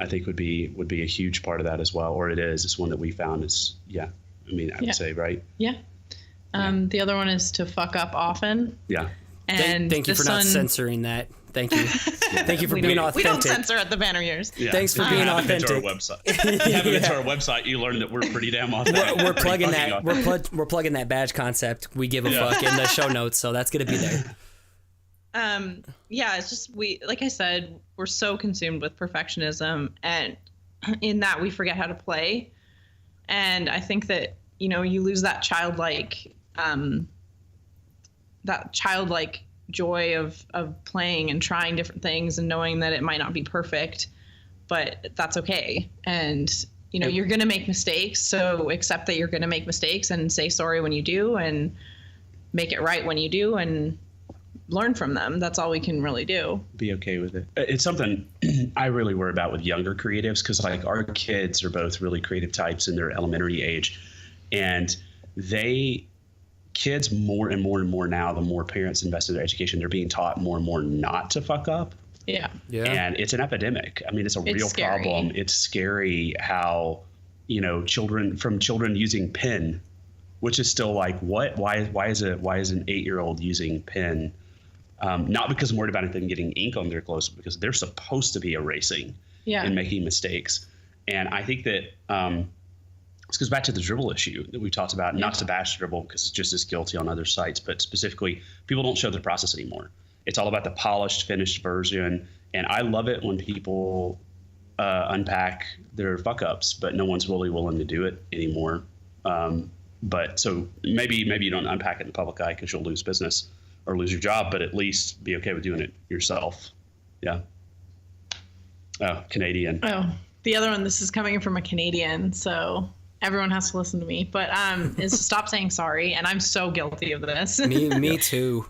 I think would be a huge part of that as well. Or it is. It's one that we found is, I would say, right? Yeah. The other one is to fuck up often. Yeah. And thank you for not censoring that. Thank you. Thank you for being authentic. We don't censor at the Banner Years. Yeah. Thanks for being authentic. If you have it to our website, you learn that we're pretty damn authentic. We're plugging that. We're plugging that badge concept. We give a fuck in the show notes, so that's gonna be there. It's just like I said, we're so consumed with perfectionism, and in that we forget how to play. And I think that you lose that childlike joy of playing and trying different things and knowing that it might not be perfect, but that's okay. And you're going to make mistakes, so accept that you're going to make mistakes and say sorry when you do and make it right when you do and learn from them. That's all we can really do. Be okay with it. It's something I really worry about with younger creatives, because our kids are both really creative types in their elementary age, and kids more and more and more now, the more parents invest in their education, they're being taught more and more not to fuck up. Yeah. And it's an epidemic. I mean, it's a real scary. problem. It's scary how, children using pen, which is still like, what? Why is an 8-year-old using pen? Not because I'm worried about anything getting ink on their clothes, because they're supposed to be erasing and making mistakes. And I think that this goes back to the dribble issue that we talked about, not to bash dribble because it's just as guilty on other sites, but specifically people don't show the process anymore. It's all about the polished, finished version. And I love it when people unpack their fuck ups, but no one's really willing to do it anymore. But so maybe you don't unpack it in the public eye because you'll lose business or lose your job, but at least be okay with doing it yourself. Yeah. Oh, Canadian. Oh, the other one, this is coming from a Canadian, so everyone has to listen to me, but is to stop saying sorry. And I'm so guilty of this. Me too.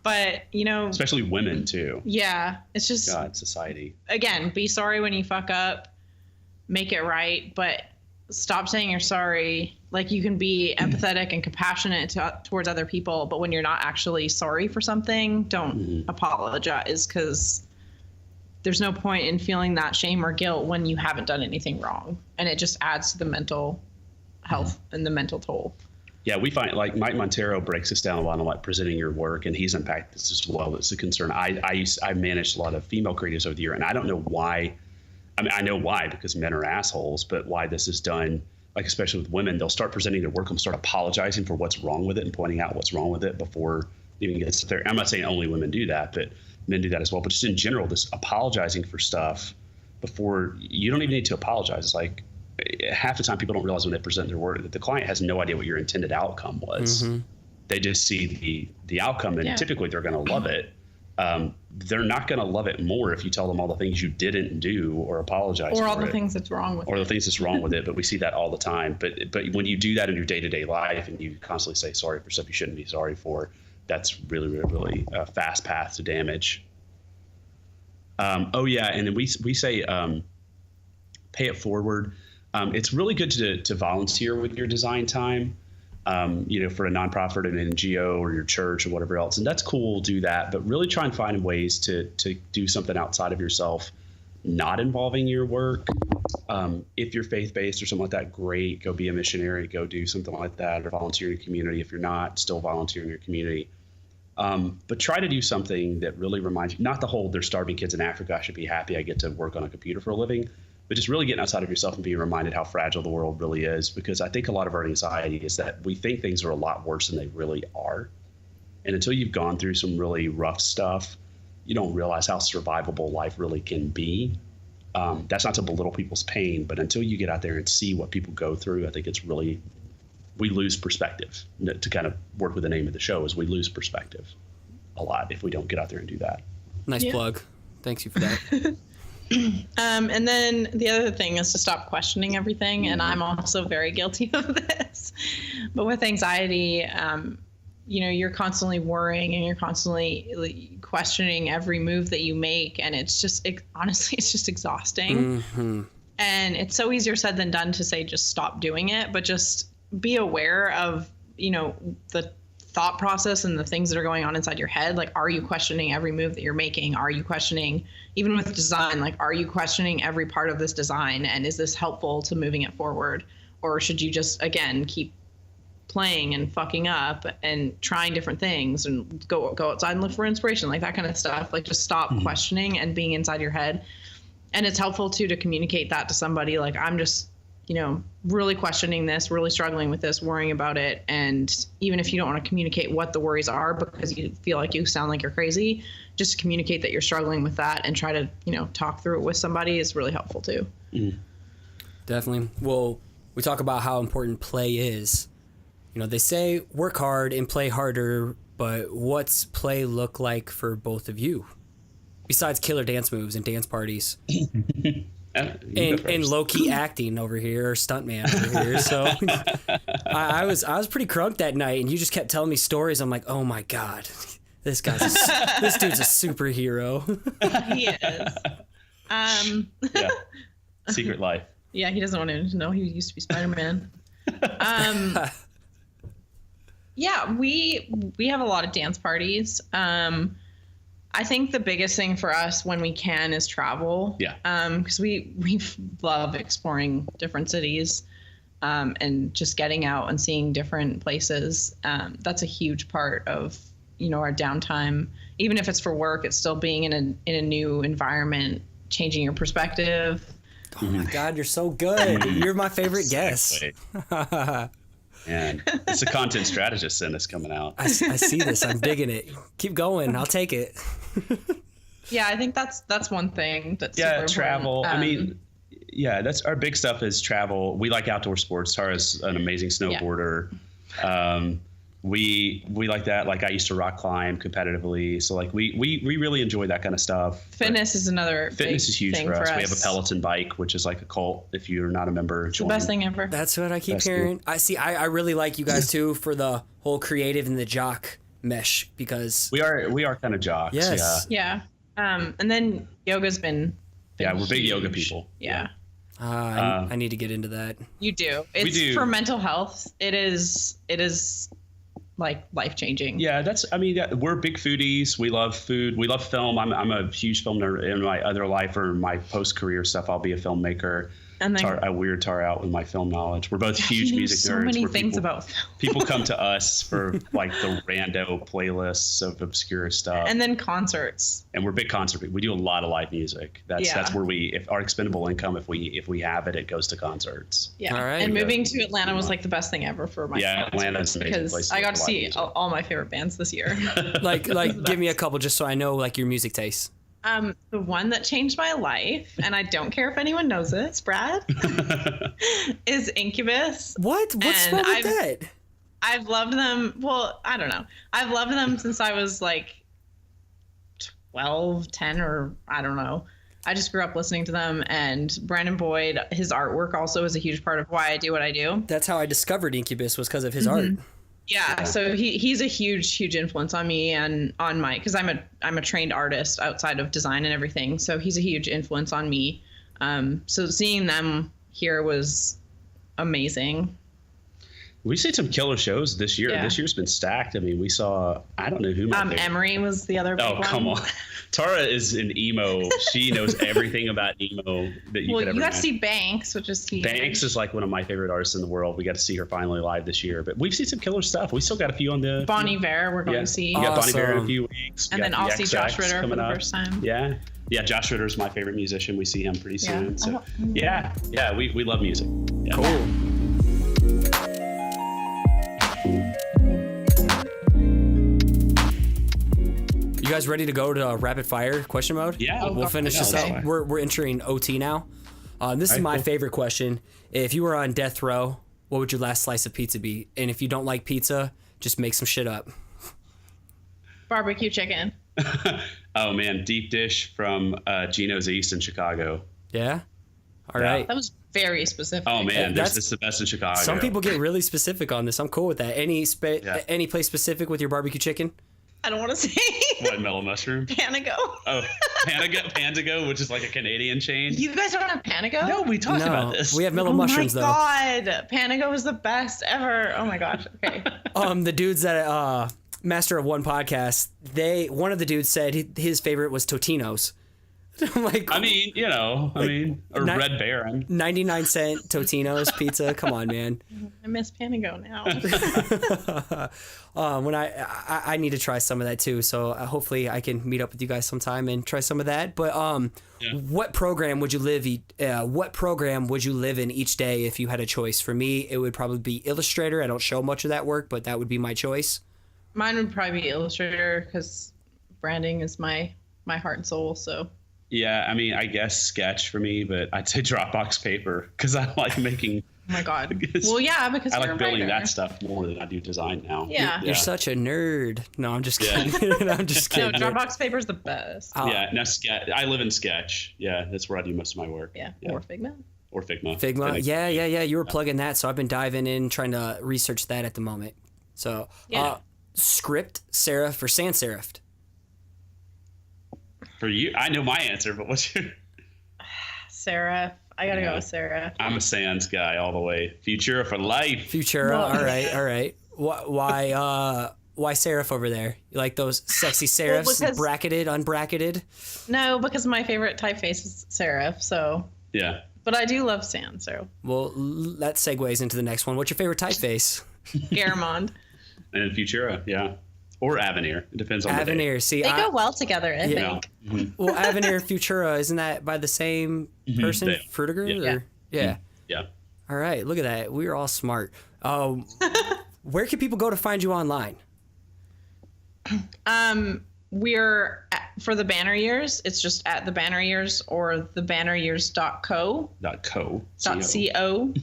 But, especially women too. Yeah. It's just, God, society. Again, be sorry when you fuck up, make it right, but stop saying you're sorry. Like, you can be empathetic and compassionate towards other people, but when you're not actually sorry for something, don't apologize, because there's no point in feeling that shame or guilt when you haven't done anything wrong. And it just adds to the mental health and the mental toll. Yeah, we find like Mike Montero breaks this down a lot on like presenting your work, and he's unpacked this as well. It's a concern. I managed a lot of female creatives over the year, and I don't know why. I mean, I know why, because men are assholes, but why this is done, like especially with women, they'll start presenting their work and start apologizing for what's wrong with it and pointing out what's wrong with it before it even gets there. I'm not saying only women do that, but men do that as well. But just in general, this apologizing for stuff before, you don't even need to apologize. It's like half the time people don't realize when they present their work that the client has no idea what your intended outcome was. They just see the outcome, and typically they're going to love it. They're not going to love it more if you tell them all the things you didn't do or apologize for, or all the things that's wrong with it. Or the things that's wrong with it. But we see that all the time. But when you do that in your day-to-day life and you constantly say sorry for stuff you shouldn't be sorry for, that's really, really, really a fast path to damage. And then we say pay it forward. It's really good to volunteer with your design time, for a nonprofit or an NGO or your church or whatever else. And that's cool, do that, but really try and find ways to do something outside of yourself, not involving your work. If you're faith-based or something like that, great, go be a missionary, go do something like that, or volunteer in your community. If you're not, still volunteer in your community. But try to do something that really reminds you, not the whole there's starving kids in Africa, I should be happy I get to work on a computer for a living, but just really getting outside of yourself and being reminded how fragile the world really is. Because I think a lot of our anxiety is that we think things are a lot worse than they really are. And until you've gone through some really rough stuff, you don't realize how survivable life really can be. That's not to belittle people's pain, but until you get out there and see what people go through, I think it's really, we lose perspective. To kind of work with the name of the show, is we lose perspective a lot if we don't get out there and do that. Nice plug. Thanks you for that. And then the other thing is to stop questioning everything. And I'm also very guilty of this. But with anxiety, you're constantly worrying and you're constantly questioning every move that you make. And it's just, honestly, it's just exhausting. And it's so easier said than done to say, just stop doing it. But just be aware of, the thought process and the things that are going on inside your head. Like, are you questioning every move that you're making? Are you questioning, even with design, like, are you questioning every part of this design? And is this helpful to moving it forward? Or should you just, again, keep playing and fucking up and trying different things and go outside and look for inspiration, like that kind of stuff? Like, just stop questioning and being inside your head. And it's helpful too to communicate that to somebody. Like, I'm just, really questioning this, really struggling with this, worrying about it. And even if you don't want to communicate what the worries are because you feel like you sound like you're crazy, just communicate that you're struggling with that and try to, talk through it with somebody is really helpful too. Definitely. Well, we talk about how important play is. They say work hard and play harder, but what's play look like for both of you? Besides killer dance moves and dance parties. And low-key acting over here, or stuntman over here. So I was pretty crunk that night, and you just kept telling me stories. I'm like, oh my God, this dude's a superhero. He is. Yeah. Secret life. Yeah, he doesn't want him to know he used to be Spider-Man. Yeah, we have a lot of dance parties. I think the biggest thing for us when we can is travel. Yeah. Because we love exploring different cities, and just getting out and seeing different places. That's a huge part of, our downtime. Even if it's for work, it's still being in a new environment, changing your perspective. Oh my God, you're so good. You're my favorite guest. And it's a content strategist in us coming out. I see this. I'm digging it. Keep going. I'll take it. Yeah, I think that's one thing that's super travel. important. That's our big stuff is travel. We like outdoor sports. Tara's an amazing snowboarder. Yeah. We like that. Like I used to rock climb competitively, so like we really enjoy that kind of stuff. Fitness is another. Fitness is huge for us. We have a Peloton bike, which is like a cult. If you're not a member, it's the best thing ever. That's what I keep hearing. Cool. I really like you guys too for the whole creative and the jock mesh, because we are kind of jocks. Yes. Yeah. And then yoga's been we're huge. big yoga people. Yeah. I need to get into that. You do. It's for mental health. It is like life-changing. Yeah, we're big foodies. We love food. We love film. I'm a huge film nerd. In my other life or my post-career stuff, I'll be a filmmaker. And then I weird Tar out with my film knowledge. We're both huge music nerds. So many things about film. People come to us for like the rando playlists of obscure stuff. And then concerts. And we're big concert people. We do a lot of live music. That's where if our expendable income, if we have it goes to concerts. Yeah. All right. And moving to Atlanta was like the best thing ever for my Atlanta's an amazing place. Because I got to see all my favorite bands this year. like give me a couple just so I know like your music taste. The one that changed my life, and I don't care if anyone knows this, Brad, is Incubus. What's wrong with that? I've loved them. Well, I don't know. I've loved them since I was like 12, 10, or I don't know. I just grew up listening to them, and Brandon Boyd, his artwork also is a huge part of why I do what I do. That's how I discovered Incubus, was because of his art. Yeah, so he's a huge influence on me and on my, because I'm a trained artist outside of design and everything. So he's a huge influence on me. So seeing them here was amazing. We've seen some killer shows this year. Yeah. This year's been stacked. I mean, we saw, I don't know who. Emery was the other big one. Oh, come on. Tara is an emo. She knows everything about emo that you could ever you got know. to see Banks, which is huge. Banks is like one of my favorite artists in the world. We got to see her finally live this year. But we've seen some killer stuff. We still got a few on the... Bonnie Vare we're going to see. We got Bonnie Vare in a few weeks. And then I'll see Josh Ritter for the first time. Yeah. Yeah, Josh Ritter is my favorite musician. We see him pretty soon. So we love music. Yeah. Cool. You guys ready to go to rapid fire question mode? Yeah. We'll finish this up. We're entering OT now. This is my favorite question. If you were on death row, what would your last slice of pizza be? And if you don't like pizza, just make some shit up. Barbecue chicken. Oh man, deep dish from Gino's East in Chicago. Yeah? All right. That was very specific. Oh man, this is the best in Chicago. Some people get really specific on this. I'm cool with that. Any place specific with your barbecue chicken? I don't want to say. What, Mellow Mushroom? Panago. Oh, Panago, which is like a Canadian chain. You guys don't have Panago? No, we talked about this. We have Mellow Mushrooms, though. Oh my God. Panago is the best ever. Oh my gosh. Okay. The dudes at Master of One podcast, one of the dudes said his favorite was Totino's. I'm like, or Red Baron. 99-cent Totino's pizza. Come on, man. I miss Panago now. When I need to try some of that too. So hopefully I can meet up with you guys sometime and try some of that. But what program would you live in each day if you had a choice? For me, it would probably be Illustrator. I don't show much of that work, but that would be my choice. Mine would probably be Illustrator because branding is my heart and soul. So. Yeah, I mean, I guess Sketch for me, but I'd say Dropbox Paper because I like making. Oh my God. Well, yeah, because I like building that stuff more than I do design now. Yeah. You're such a nerd. No, I'm just kidding. I'm just kidding. No, Dropbox Paper is the best. Yeah, now I live in Sketch. Yeah, that's where I do most of my work. Yeah. Or Figma. Figma. Yeah. You were plugging that, so I've been diving in, trying to research that at the moment. So, script, serif, or sans serif? For you, I know my answer, but what's your... Serif. I gotta go with Serif. I'm a sans guy all the way. Futura for life. Futura. All right. Why serif over there? You like those sexy serifs, because, bracketed, unbracketed? No, because my favorite typeface is serif. So yeah. But I do love sans. So well, that segues into the next one. What's your favorite typeface? Garamond. And Futura, yeah. Or Avenir. It depends on Avenir. the day. See, they go well together, I think. Mm-hmm. Well, Avenir, Futura, isn't that by the same person? Frutiger? Yeah. Yeah. Yeah. All right, look at that. We're all smart. Where can people go to find you online? We're for the banner years. It's just at the banner years or thebanneryears.co. .co. .co.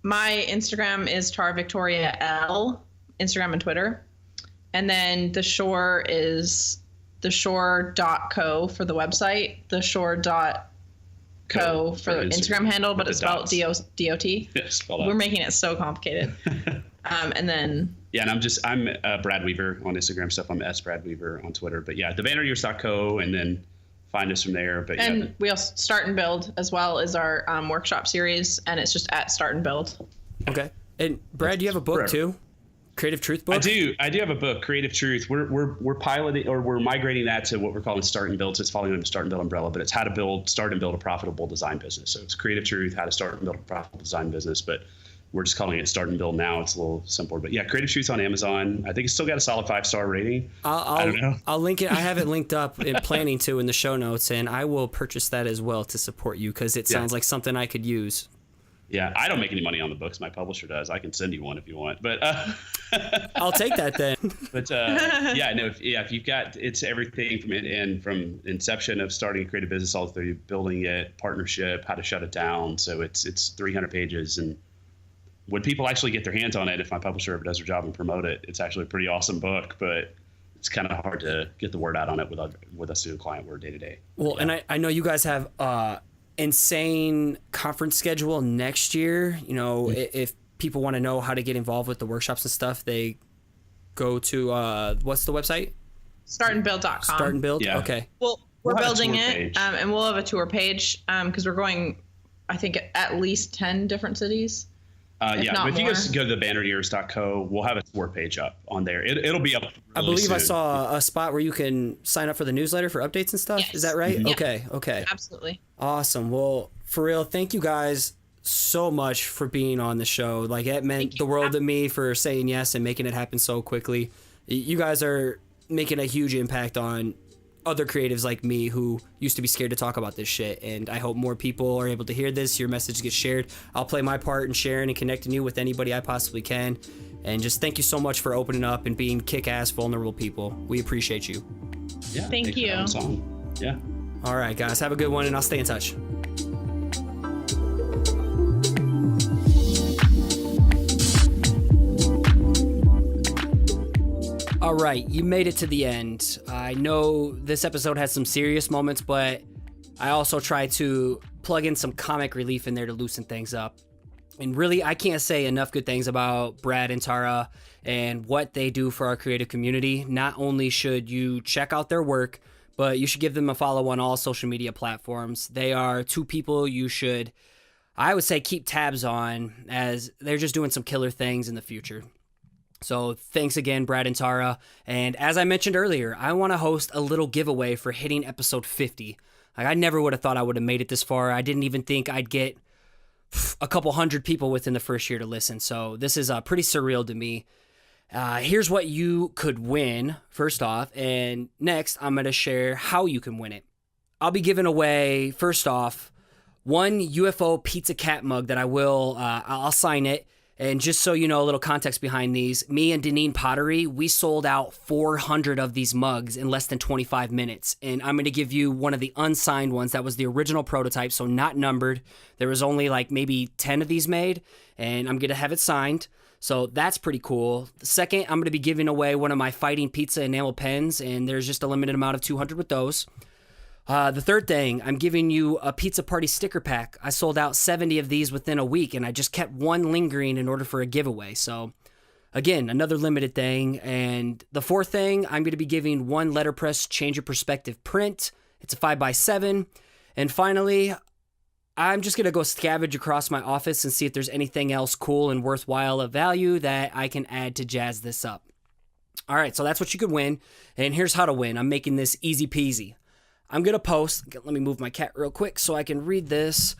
My Instagram is Tara Victoria L. Instagram and Twitter, and then the Shore is theshore.co for the website. theshore.co for the Instagram handle, but it's spelled D-O-T. Yeah, spelled out. We're making it so complicated. And then yeah, and I'm Brad Weaver on Instagram stuff. I'm Brad Weaver on Twitter. But yeah, thebanneryears.co, and then find us from there. But and we also Start and Build as well as our workshop series, and it's just at Start and Build. Okay. And Brad, do you have a book too? Creative Truth book? I do have a book, Creative Truth. We're piloting, or we're migrating that to what we're calling Start and Build. So it's falling under the Start and Build umbrella, but it's how to start and build a profitable design business. So it's Creative Truth, how to start and build a profitable design business. But we're just calling it Start and Build now. It's a little simpler. But yeah, Creative Truth on Amazon. I think it's still got a solid 5-star rating. I don't know. I'll link it. I have it linked up in planning to in the show notes, and I will purchase that as well to support you because it sounds like something I could use. Yeah, I don't make any money on the books. My publisher does. I can send you one if you want, but I'll take that then. But if you've got, it's everything from inception of starting a creative business all through building it, partnership, how to shut it down. So it's 300 pages, and when people actually get their hands on it, if my publisher ever does their job and promote it, it's actually a pretty awesome book. But it's kind of hard to get the word out on it with us doing client work day to day. Well, and I know you guys have insane conference schedule next year. You know, if people want to know how to get involved with the workshops and stuff, they go to what's the website? Startandbuild.com. Start and Build. Yeah. Okay. Well, we're building it, and we'll have a tour page because we're going, I think, at least 10 different cities. But if you guys go to thebanneryears.co, we'll have a tour page up on there. It'll be up really I believe soon. I saw a spot where you can sign up for the newsletter for updates and stuff. Yes. Is that right? Mm-hmm. Okay. Absolutely. Awesome. Well, for real, thank you guys so much for being on the show. Like, it meant the world to me for saying yes and making it happen so quickly. You guys are making a huge impact on other creatives like me who used to be scared to talk about this shit, and I hope more people are able to hear this. Your message gets shared. I'll play my part in sharing and connecting you with anybody I possibly can, and just thank you so much for opening up and being kick-ass vulnerable people. We appreciate you. Yeah, thank you. Yeah. All right, guys, have a good one, and I'll stay in touch. All right, you made it to the end. I know this episode has some serious moments, but I also try to plug in some comic relief in there to loosen things up. And really, I can't say enough good things about Brad and Tara and what they do for our creative community. Not only should you check out their work, but you should give them a follow on all social media platforms. They are two people you should, I would say, keep tabs on, as they're just doing some killer things in the future. So thanks again, Brad and Tara. And as I mentioned earlier, I want to host a little giveaway for hitting episode 50. Like, I never would have thought I would have made it this far. I didn't even think I'd get a couple hundred people within the first year to listen. So this is pretty surreal to me. Here's what you could win, first off. And next, I'm going to share how you can win it. I'll be giving away, first off, one UFO Pizza Cat mug that I'll sign it. And just so you know, a little context behind these, me and Deneen Pottery, we sold out 400 of these mugs in less than 25 minutes. And I'm going to give you one of the unsigned ones. That was the original prototype, so not numbered. There was only like maybe 10 of these made, and I'm going to have it signed. So that's pretty cool. The second, I'm going to be giving away one of my Fighting Pizza enamel pens, and there's just a limited amount of 200 with those. The third thing, I'm giving you a Pizza Party sticker pack. I sold out 70 of these within a week, and I just kept one lingering in order for a giveaway. So, again, another limited thing. And the fourth thing, I'm going to be giving one letterpress Change Your Perspective print. It's a 5x7. And finally, I'm just going to go scavenge across my office and see if there's anything else cool and worthwhile of value that I can add to jazz this up. All right, so that's what you could win. And here's how to win. I'm making this easy peasy. I'm going to post, let me move my cat real quick so I can read this.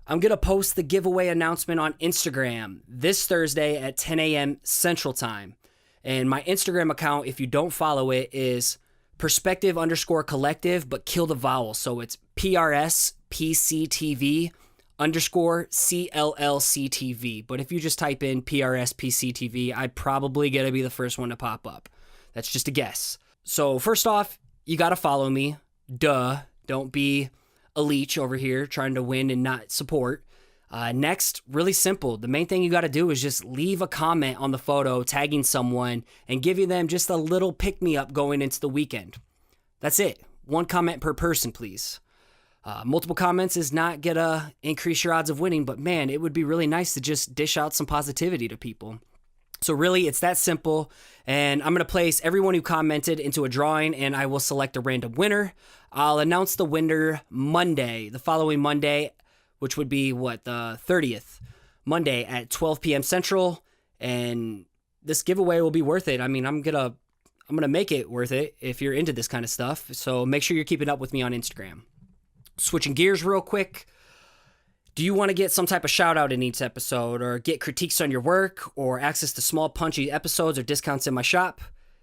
I'm going to post the giveaway announcement on Instagram this Thursday at 10 a.m. Central Time. And my Instagram account, if you don't follow it, is perspective_collective, but kill the vowel. So it's PRSPCTV_CLLCTV. But if you just type in PRSPCTV, I'd probably going to be the first one to pop up. That's just a guess. So first off, you got to follow me. Duh. Don't be a leech over here trying to win and not support. Next, really simple. The main thing you got to do is just leave a comment on the photo tagging someone and giving them just a little pick-me-up going into the weekend. That's it. One comment per person, please. Multiple comments is not going to increase your odds of winning, but man, it would be really nice to just dish out some positivity to people. So really, it's that simple, and I'm going to place everyone who commented into a drawing, and I will select a random winner. I'll announce the winner Monday, the following Monday, which would be, the 30th, Monday at 12 p.m. Central, and this giveaway will be worth it. I mean, I'm gonna make it worth it if you're into this kind of stuff, so make sure you're keeping up with me on Instagram. Switching gears real quick, do you want to get some type of shout-out in each episode, or get critiques on your work, or access to small punchy episodes or discounts in my shop?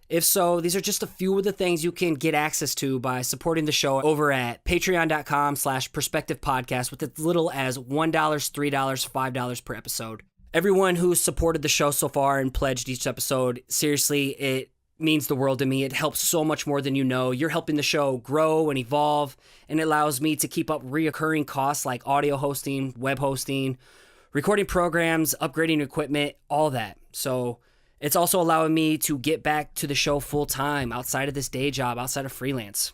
If so, these are just a few of the things you can get access to by supporting the show over at patreon.com/perspectivepodcast with as little as $1, $3, $5 per episode. Everyone who's supported the show so far and pledged each episode, seriously, it means the world to me. It helps so much more than you know. You're helping the show grow and evolve, and it allows me to keep up reoccurring costs like audio hosting, web hosting, recording programs, upgrading equipment, all that. So it's also allowing me to get back to the show full time outside of this day job, outside of freelance.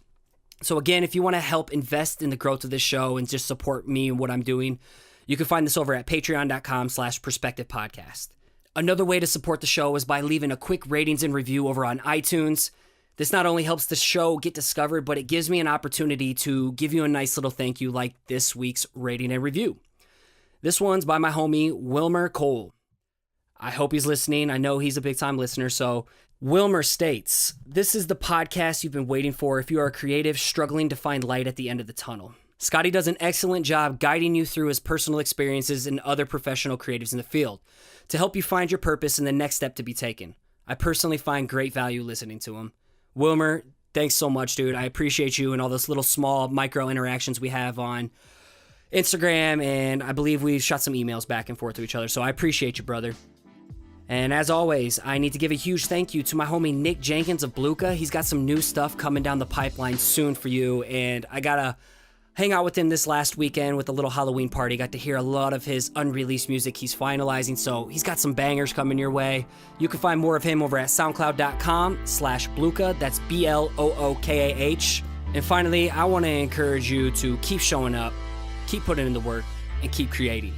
So again, if you want to help invest in the growth of this show and just support me and what I'm doing, you can find this over at patreon.com/perspectivepodcast. Another way to support the show is by leaving a quick ratings and review over on iTunes. This not only helps the show get discovered, but it gives me an opportunity to give you a nice little thank you like this week's rating and review. This one's by my homie, Wilmer Cole. I hope he's listening. I know he's a big-time listener. So Wilmer states, "This is the podcast you've been waiting for if you are a creative struggling to find light at the end of the tunnel. Scotty does an excellent job guiding you through his personal experiences and other professional creatives in the field to help you find your purpose and the next step to be taken. I personally find great value listening to him." Wilmer, thanks so much, dude. I appreciate you and all those little small micro interactions we have on Instagram, and I believe we shot some emails back and forth to each other. So I appreciate you, brother. And as always, I need to give a huge thank you to my homie Nick Jenkins of Blookah. He's got some new stuff coming down the pipeline soon for you, and I gotta hang out with him this last weekend with a little Halloween party. Got to hear a lot of his unreleased music he's finalizing, so he's got some bangers coming your way. You can find more of him over at soundcloud.com/Blookah. That's BLOOKAH. And finally, I want to encourage you to keep showing up, keep putting in the work, and keep creating.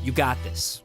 You got this.